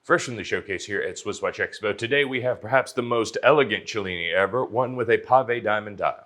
Fresh from the showcase here at SwissWatchExpo, today we have perhaps the most elegant Cellini ever, one with a pave diamond dial.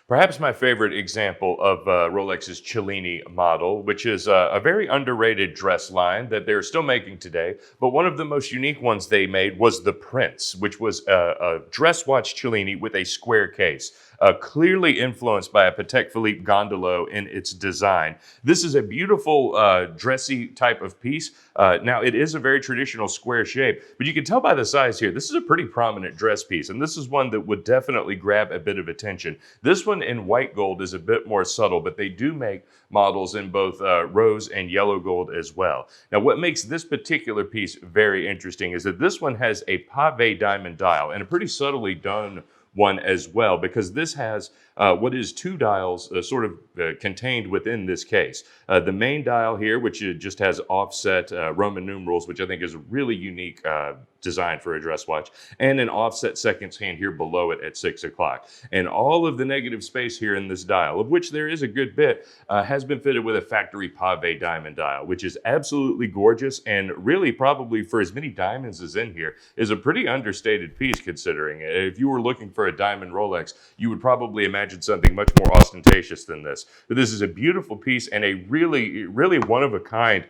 Perhaps my favorite example of Rolex's Cellini model, which is a very underrated dress line that they're still making today. But one of the most unique ones they made was the Prince, which was a dress watch Cellini with a square case. Clearly influenced by a Patek Philippe gondolo in its design. This is a beautiful dressy type of piece. Now, it is a very traditional square shape, but you can tell by the size here, this is a pretty prominent dress piece, and this is one that would definitely grab a bit of attention. This one in white gold is a bit more subtle, but they do make models in both rose and yellow gold as well. Now, what makes this particular piece very interesting is that this one has a pave diamond dial, and a pretty subtly done one as well, because this has what is two dials contained within this case. The main dial here, which just has offset Roman numerals, which I think is a really unique design for a dress watch, and an offset seconds hand here below it at 6 o'clock. And all of the negative space here in this dial, of which there is a good bit, has been fitted with a factory pave diamond dial, which is absolutely gorgeous, and really probably for as many diamonds as in here, is a pretty understated piece considering it. If you were looking for a diamond Rolex, you would probably imagine something much more ostentatious than this. But this is a beautiful piece and a really one-of-a-kind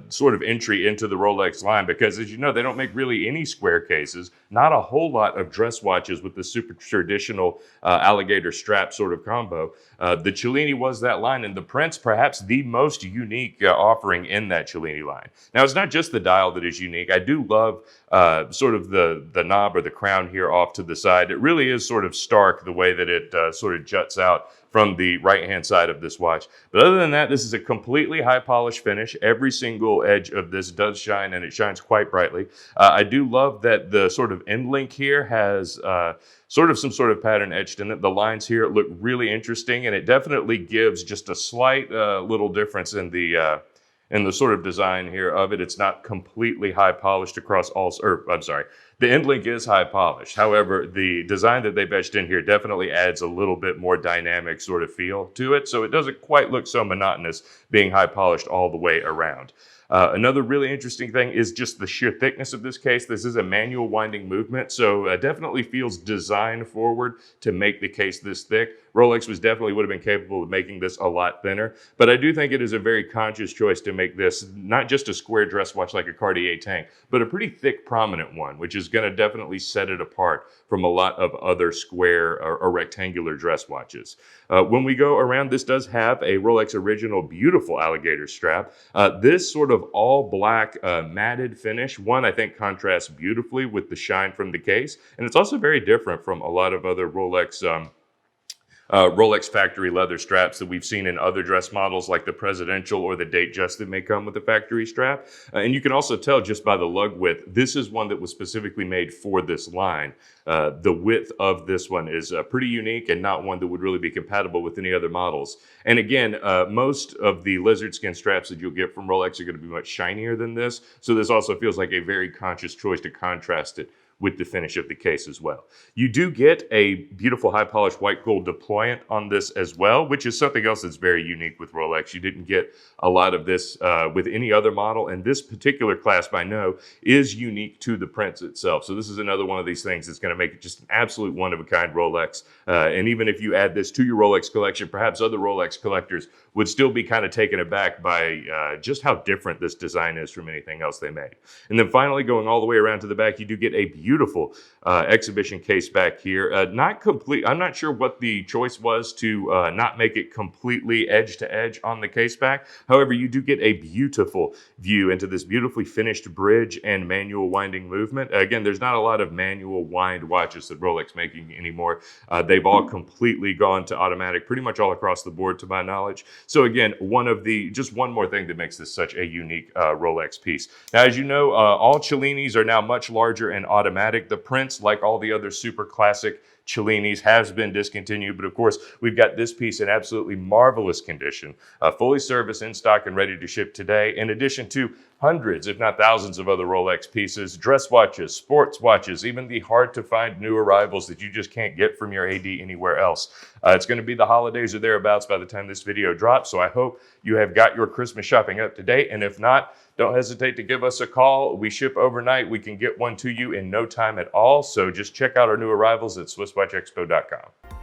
sort of entry into the Rolex line, because as you know, they don't make really any square cases, not a whole lot of dress watches with the super traditional alligator strap sort of combo. The Cellini was that line, and the Prince perhaps the most unique offering in that Cellini line. Now, it's not just the dial that is unique. I do love sort of the knob or the crown here off to the side. It really is sort of stark the way that it sort of juts out from the right-hand side of this watch. But other than that, this is a completely high-polished finish. Every single edge of this does shine, and it shines quite brightly. I do love that the sort of end link here has some sort of pattern etched in it. The lines here look really interesting, and it definitely gives just a slight little difference in the sort of design here of it. It's not completely high polished across all, the end link is high polished. However, the design that they've etched in here definitely adds a little bit more dynamic sort of feel to it. So it doesn't quite look so monotonous being high polished all the way around. Another really interesting thing is just the sheer thickness of this case. This is a manual winding movement, so definitely feels designed forward to make the case this thick. Rolex would have been capable of making this a lot thinner, but I do think it is a very conscious choice to make this not just a square dress watch like a Cartier tank, but a pretty thick, prominent one, which is going to definitely set it apart from a lot of other square or rectangular dress watches. When we go around, this does have a Rolex original beautiful alligator strap. This sort of all black matted finish, I think contrasts beautifully with the shine from the case, and it's also very different from a lot of other Rolex factory leather straps that we've seen in other dress models like the presidential or the date just that may come with the factory strap. And you can also tell just by the lug width, this is one that was specifically made for this line. The width of this one is pretty unique and not one that would really be compatible with any other models. And again, most of the lizard skin straps that you'll get from Rolex are going to be much shinier than this. So this also feels like a very conscious choice to contrast it with the finish of the case as well. You do get a beautiful high polished white gold deployant on this as well, which is something else that's very unique with Rolex. You didn't get a lot of this with any other model, and this particular clasp I know is unique to the Prince itself. So this is another one of these things that's going to make it just an absolute one-of-a-kind Rolex. And even if you add this to your Rolex collection, perhaps other Rolex collectors would still be kind of taken aback by just how different this design is from anything else they made. And then finally, going all the way around to the back, you do get a beautiful exhibition case back here. Not complete. I'm not sure what the choice was to not make it completely edge to edge on the case back. However, you do get a beautiful view into this beautifully finished bridge and manual winding movement. Again, there's not a lot of manual wind watches that Rolex making anymore. They've all completely gone to automatic, pretty much all across the board to my knowledge. So again, just one more thing that makes this such a unique Rolex piece. Now, as you know, all Cellinis are now much larger and automatic. The Prince, like all the other super classic Cellinis, has been discontinued, but of course we've got this piece in absolutely marvelous condition, fully serviced, in stock, and ready to ship today, in addition to hundreds, if not thousands of other Rolex pieces, dress watches, sports watches, even the hard to find new arrivals that you just can't get from your AD anywhere else. It's going to be the holidays or thereabouts by the time this video drops, so I hope you have got your Christmas shopping up to date, and if not, don't hesitate to give us a call. We ship overnight. We can get one to you in no time at all, so just check out our new arrivals at SwissWatchExpo.com.